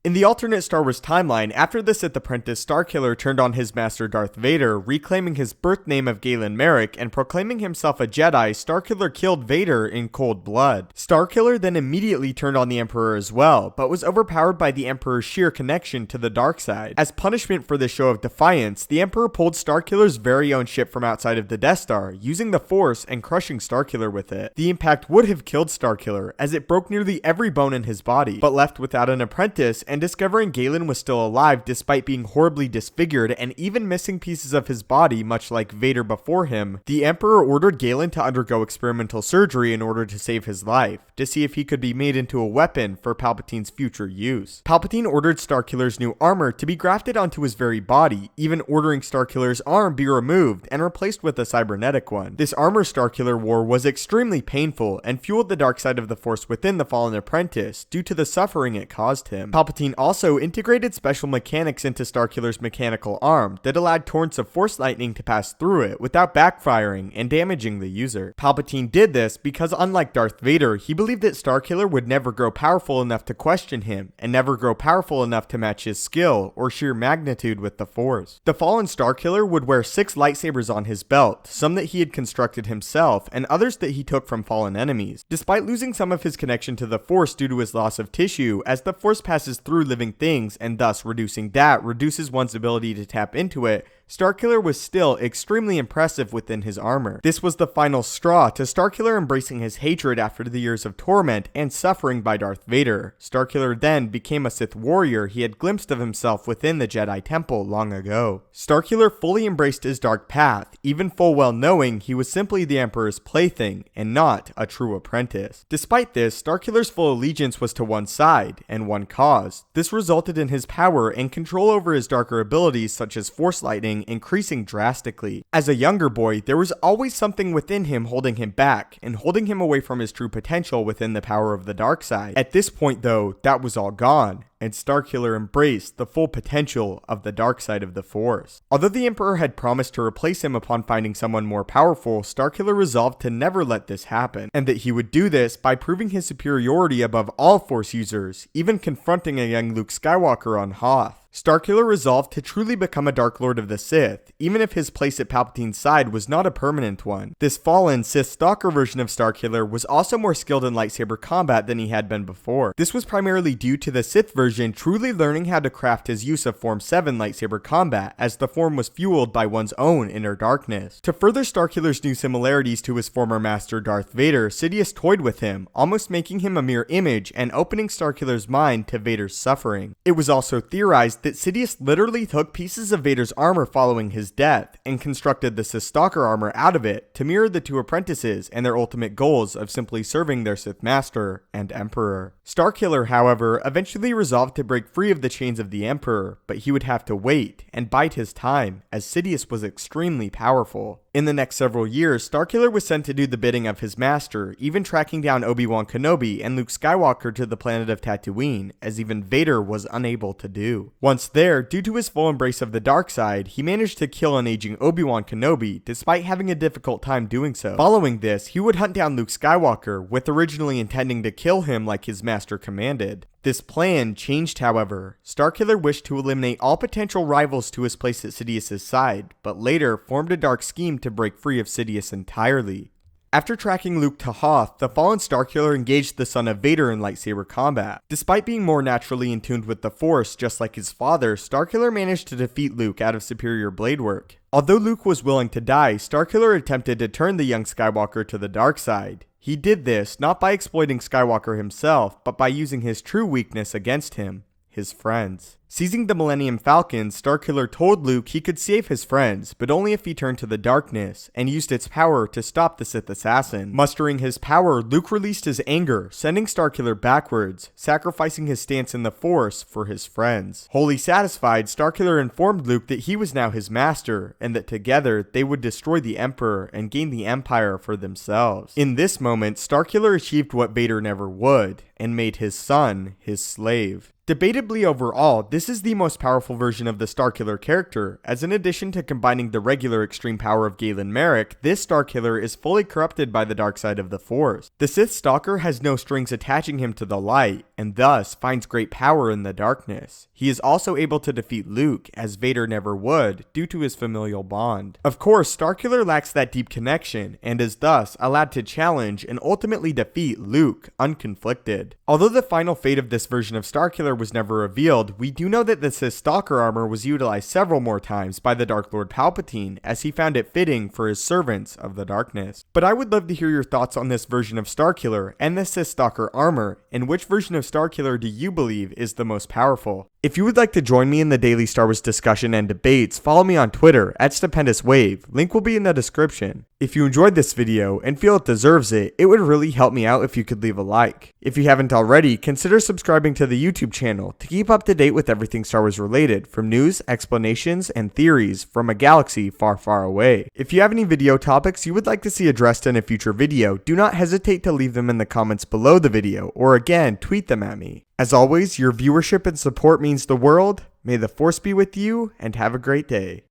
In the alternate Star Wars timeline, after the Sith apprentice Starkiller turned on his master Darth Vader, reclaiming his birth name of Galen Merrick and proclaiming himself a Jedi, Starkiller killed Vader in cold blood. Starkiller then immediately turned on the Emperor as well, but was overpowered by the Emperor's sheer connection to the dark side. As punishment for this show of defiance, the Emperor pulled Starkiller's very own ship from outside of the Death Star, using the Force and crushing Starkiller with it. The impact would have killed Starkiller, as it broke nearly every bone in his body, but left without an apprentice, and discovering Galen was still alive despite being horribly disfigured and even missing pieces of his body much like Vader before him, the Emperor ordered Galen to undergo experimental surgery in order to save his life, to see if he could be made into a weapon for Palpatine's future use. Palpatine ordered Starkiller's new armor to be grafted onto his very body, even ordering Starkiller's arm be removed and replaced with a cybernetic one. This armor Starkiller wore was extremely painful and fueled the dark side of the Force within the fallen apprentice due to the suffering it caused him. Palpatine also integrated special mechanics into Starkiller's mechanical arm that allowed torrents of Force lightning to pass through it without backfiring and damaging the user. Palpatine did this because, unlike Darth Vader, he believed that Starkiller would never grow powerful enough to question him, and never grow powerful enough to match his skill or sheer magnitude with the Force. The fallen Starkiller would wear 6 lightsabers on his belt, some that he had constructed himself, and others that he took from fallen enemies. Despite losing some of his connection to the Force due to his loss of tissue, as the Force passes through living things and thus reduces one's ability to tap into it, Starkiller was still extremely impressive within his armor. This was the final straw to Starkiller embracing his hatred after the years of torment and suffering by Darth Vader. Starkiller then became a Sith warrior he had glimpsed of himself within the Jedi Temple long ago. Starkiller fully embraced his dark path, even full well knowing he was simply the Emperor's plaything and not a true apprentice. Despite this, Starkiller's full allegiance was to one side and one cause. This resulted in his power and control over his darker abilities such as Force lightning increasing drastically. As a younger boy, there was always something within him holding him back and holding him away from his true potential within the power of the dark side. At this point though, that was all gone, and Starkiller embraced the full potential of the dark side of the Force. Although the Emperor had promised to replace him upon finding someone more powerful, Starkiller resolved to never let this happen, and that he would do this by proving his superiority above all Force users, even confronting a young Luke Skywalker on Hoth. Starkiller resolved to truly become a Dark Lord of the Sith, even if his place at Palpatine's side was not a permanent one. This fallen Sith Stalker version of Starkiller was also more skilled in lightsaber combat than he had been before. This was primarily due to the Sith version truly learning how to craft his use of Form 7 lightsaber combat, as the form was fueled by one's own inner darkness. To further Starkiller's new similarities to his former master Darth Vader, Sidious toyed with him, almost making him a mere image and opening Starkiller's mind to Vader's suffering. It was also theorized that Sidious literally took pieces of Vader's armor following his death and constructed the Sith Stalker armor out of it to mirror the two apprentices and their ultimate goals of simply serving their Sith Master and Emperor. Starkiller, however, eventually resolved to break free of the chains of the Emperor, but he would have to wait and bide his time, as Sidious was extremely powerful. In the next several years, Starkiller was sent to do the bidding of his master, even tracking down Obi-Wan Kenobi and Luke Skywalker to the planet of Tatooine, as even Vader was unable to do. Once there, due to his full embrace of the dark side, he managed to kill an aging Obi-Wan Kenobi, despite having a difficult time doing so. Following this, he would hunt down Luke Skywalker, with originally intending to kill him like his master commanded. This plan changed, however. Starkiller wished to eliminate all potential rivals to his place at Sidious's side, but later formed a dark scheme to break free of Sidious entirely. After tracking Luke to Hoth, the fallen Starkiller engaged the son of Vader in lightsaber combat. Despite being more naturally in tune with the Force, just like his father, Starkiller managed to defeat Luke out of superior blade work. Although Luke was willing to die, Starkiller attempted to turn the young Skywalker to the dark side. He did this not by exploiting Skywalker himself, but by using his true weakness against him, his friends. Seizing the Millennium Falcon, Starkiller told Luke he could save his friends, but only if he turned to the darkness, and used its power to stop the Sith assassin. Mustering his power, Luke released his anger, sending Starkiller backwards, sacrificing his stance in the Force for his friends. Wholly satisfied, Starkiller informed Luke that he was now his master, and that together they would destroy the Emperor and gain the Empire for themselves. In this moment, Starkiller achieved what Vader never would, and made his son his slave. Debatably overall, this This is the most powerful version of the Starkiller character, as in addition to combining the regular extreme power of Galen Marek, this Starkiller is fully corrupted by the dark side of the Force. The Sith Stalker has no strings attaching him to the light, and thus finds great power in the darkness. He is also able to defeat Luke, as Vader never would, due to his familial bond. Of course, Starkiller lacks that deep connection, and is thus allowed to challenge and ultimately defeat Luke, unconflicted. Although the final fate of this version of Starkiller was never revealed, we do know that the Sith Stalker armor was utilized several more times by the Dark Lord Palpatine, as he found it fitting for his servants of the darkness. But I would love to hear your thoughts on this version of Starkiller and the Sith Stalker armor, and which version of Starkiller do you believe is the most powerful? If you would like to join me in the daily Star Wars discussion and debates, follow me on Twitter at StupendousWave, link will be in the description. If you enjoyed this video and feel it deserves it, it would really help me out if you could leave a like. If you haven't already, consider subscribing to the YouTube channel to keep up to date with everything Star Wars related, from news, explanations, and theories from a galaxy far, far away. If you have any video topics you would like to see addressed in a future video, do not hesitate to leave them in the comments below the video, or again, tweet them at me. As always, your viewership and support means the world. May the Force be with you, and have a great day.